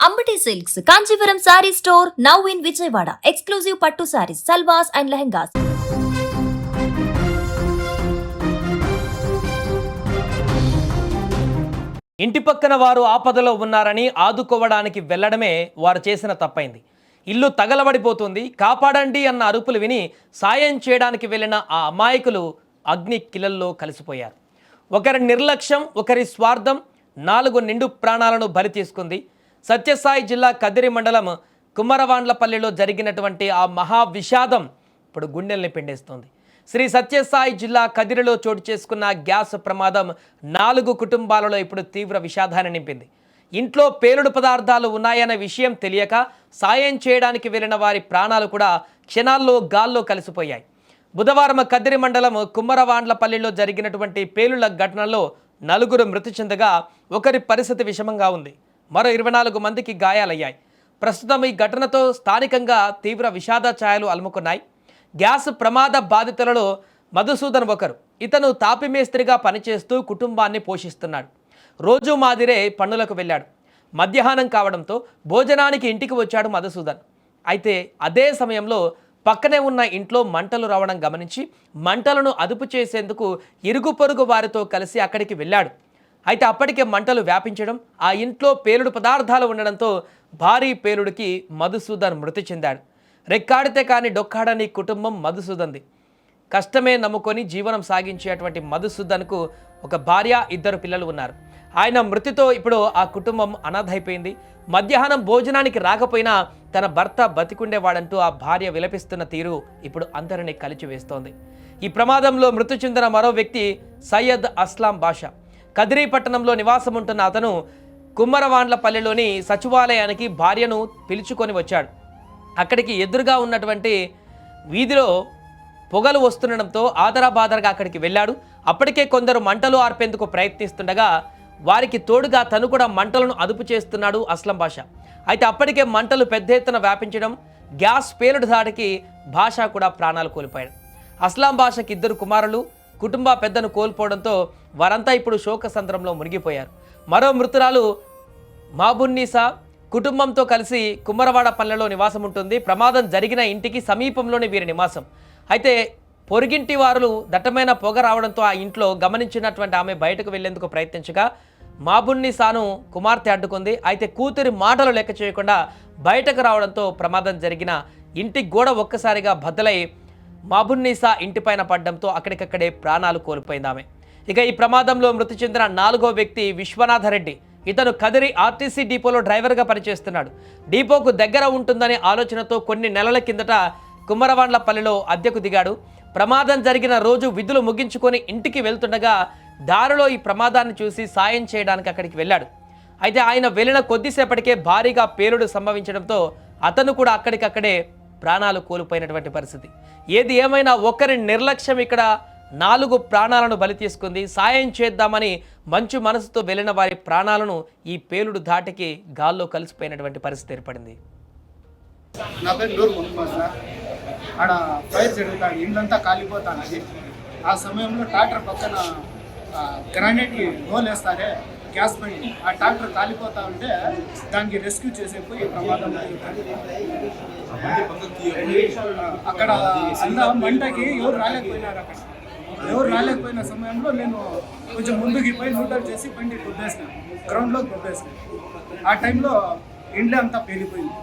Ambati Silks, Kanchivaram Saree Store, now in Vijayawada. Exclusive Pattu Sarees, Salwas and Lehengas. ఇంటి పక్కన వారు ఆపదలో ఉన్నారని ఆదుకోవడానికి వెళ్లడమే వారు చేసిన తప్పైంది. ఇల్లు తగలబడిపోతుంది, కాపాడండి అన్న అరుపులు విని సాయం చేయడానికి వెళ్ళిన ఆ అమాయకులు అగ్ని కిలల్లో కలిసిపోయారు. ఒకరి నిర్లక్ష్యం, ఒకరి స్వార్థం 4 నిండు ప్రాణాలను బలి తీసుకుంది. సత్యసాయి జిల్లా కదిరి మండలం కుమ్మరవాండ్లపల్లిలో జరిగినటువంటి ఆ మహా విషాదం ఇప్పుడు గుండెల్ని పిండేస్తోంది. శ్రీ సత్యసాయి జిల్లా కదిరిలో చోటు చేసుకున్న గ్యాస్ ప్రమాదం 4 కుటుంబాలలో ఇప్పుడు తీవ్ర విషాదాన్ని నింపింది. ఇంట్లో పేలుడు పదార్థాలు ఉన్నాయన్న విషయం తెలియక సాయం చేయడానికి వెళ్ళిన వారి ప్రాణాలు కూడా క్షణాల్లో గాల్లో కలిసిపోయాయి. బుధవారం కదిరి మండలం కుమ్మరవాండ్లపల్లిలో జరిగినటువంటి పేలుళ్ల ఘటనలో 4 మృతి చెందగా ఒకరి పరిస్థితి విషమంగా ఉంది. మరో 24 మందికి గాయాలయ్యాయి. ప్రస్తుతం ఈ ఘటనతో స్థానికంగా తీవ్ర విషాద ఛాయలు అలుముకున్నాయి. గ్యాస్ ప్రమాద బాధితులలో మధుసూదన్ ఒకరు. ఇతను తాపి మేస్త్రిగా పనిచేస్తూ కుటుంబాన్ని పోషిస్తున్నాడు. రోజు మాదిరే పనులకు వెళ్ళాడు. మధ్యాహ్నం కావడంతో భోజనానికి ఇంటికి వచ్చాడు మధుసూదన్. అయితే అదే సమయంలో పక్కనే ఉన్న ఇంట్లో మంటలు రావడం గమనించి మంటలను అదుపు చేసేందుకు ఇరుగు పొరుగు వారితో కలిసి అక్కడికి వెళ్ళాడు. అయితే అప్పటికే మంటలు వ్యాపించడం, ఆ ఇంట్లో పేలుడు పదార్థాలు ఉండడంతో భారీ పేలుడికి మధుసూదన్ మృతి చెందాడు. రెక్కాడితే కానీ డొక్కాడని కుటుంబం మధుసూదన్ది. కష్టమే నమ్ముకొని జీవనం సాగించేటువంటి మధుసూదన్కు ఒక భార్య, 2 పిల్లలు ఉన్నారు. ఆయన మృతితో ఇప్పుడు ఆ కుటుంబం అనాథైపోయింది. మధ్యాహ్నం భోజనానికి రాకపోయినా తన భర్త బతికుండేవాడంటూ ఆ భార్య విలపిస్తున్న తీరు ఇప్పుడు అందరినీ కలిచివేస్తోంది. ఈ ప్రమాదంలో మృతి చెందిన మరో వ్యక్తి సయ్యద్ అస్లాం బాషా. కదిరి పట్టణంలో నివాసం ఉంటున్న అతను కుమ్మరవాండ్లపల్లిలోని సచివాలయానికి భార్యను పిలుచుకొని వచ్చాడు. అక్కడికి ఎదురుగా ఉన్నటువంటి వీధిలో పొగలు వస్తుండడంతో ఆదరాబాదరగా అక్కడికి వెళ్ళాడు. అప్పటికే కొందరు మంటలు ఆర్పేందుకు ప్రయత్నిస్తుండగా వారికి తోడుగా తను కూడా మంటలను అదుపు చేస్తున్నాడు అస్లం బాషా. అయితే అప్పటికే మంటలు పెద్ద ఎత్తున వ్యాపించడం, గ్యాస్ పేలుడు దాడికి బాషా కూడా ప్రాణాలు కోల్పోయాడు. అస్లాం బాషాకి 2 కుమారులు, కుటుంబ పెద్దను కోల్పోవడంతో వారంతా ఇప్పుడు శోక సంద్రంలో మునిగిపోయారు. మరో మృతురాలు మాబున్నీసా కుటుంబంతో కలిసి కుమ్మరవాడపల్లెలో నివాసం ఉంటుంది. ప్రమాదం జరిగిన ఇంటికి సమీపంలోనే వీరి నివాసం. అయితే పొరుగింటి వారు దట్టమైన పొగ రావడంతో ఆ ఇంట్లో గమనించినటువంటి ఆమె బయటకు వెళ్లేందుకు ప్రయత్నించగా మాబున్నీసాను కుమార్తె అడ్డుకుంది. అయితే కూతురి మాటలు లెక్క చేయకుండా బయటకు రావడంతో ప్రమాదం జరిగిన ఇంటి గోడ ఒక్కసారిగా బద్దలై మాబున్నీసా ఇంటిపైన పడడంతో అక్కడికక్కడే ప్రాణాలు కోల్పోయింది ఆమె. ఇక ఈ ప్రమాదంలో మృతి చెందిన 4వ వ్యక్తి విశ్వనాథరెడ్డి. ఇతను కదిరి ఆర్టీసీ డిపోలో డ్రైవర్గా పనిచేస్తున్నాడు. డిపోకు దగ్గర ఉంటుందనే ఆలోచనతో కొన్ని నెలల కిందట కుమ్మరవాండ్లపల్లిలో అద్దెకు దిగాడు. ప్రమాదం జరిగిన రోజు విధులు ముగించుకొని ఇంటికి వెళ్తుండగా దారిలో ఈ ప్రమాదాన్ని చూసి సాయం చేయడానికి అక్కడికి వెళ్ళాడు. అయితే ఆయన వెళ్ళిన కొద్దిసేపటికే భారీగా పేలుడు సంభవించడంతో అతను కూడా అక్కడికక్కడే ప్రాణాలు కోల్పోయినటువంటి పరిస్థితి. ఏది ఏమైనా ఒకరి నిర్లక్ష్యం ఇక్కడ 4 ప్రాణాలను బలి తీసుకుంది. సాయం చేద్దామని మంచు మనసుతో వెళ్ళిన వారి ప్రాణాలను ఈ పేలుడు ధాటికి గాల్లో కలిసిపోయినటువంటి పరిస్థితి ఏర్పడింది. నా పేరు నూరు మొహమ్మద్ సార్. ఆడ ఫైర్ జరుగుతాడు, ఇల్లంతా కాలిపోతాను. ఆ సమయంలో ట్రాక్టర్ పక్కన గ్రానైట్కి హోల్ వేస్తారే గ్యాస్ బండి, ఆ ట్రాక్టర్ కాలిపోతా ఉంటే దానికి రెస్క్యూ చేసేపోయి ప్రమాదం అక్కడ అంతా మంటకి ఎవరు రాలేకపోయినారు. ఎవరు రాలేకపోయిన సమయంలో నేను కొంచెం ముందుకు పోయి న్యూట్రల్ చేసి బండి కొట్టేసినాను, గ్రౌండ్లో కొట్టేసినాను. ఆ టైంలో ఇండ్లు అంతా పేలిపోయింది.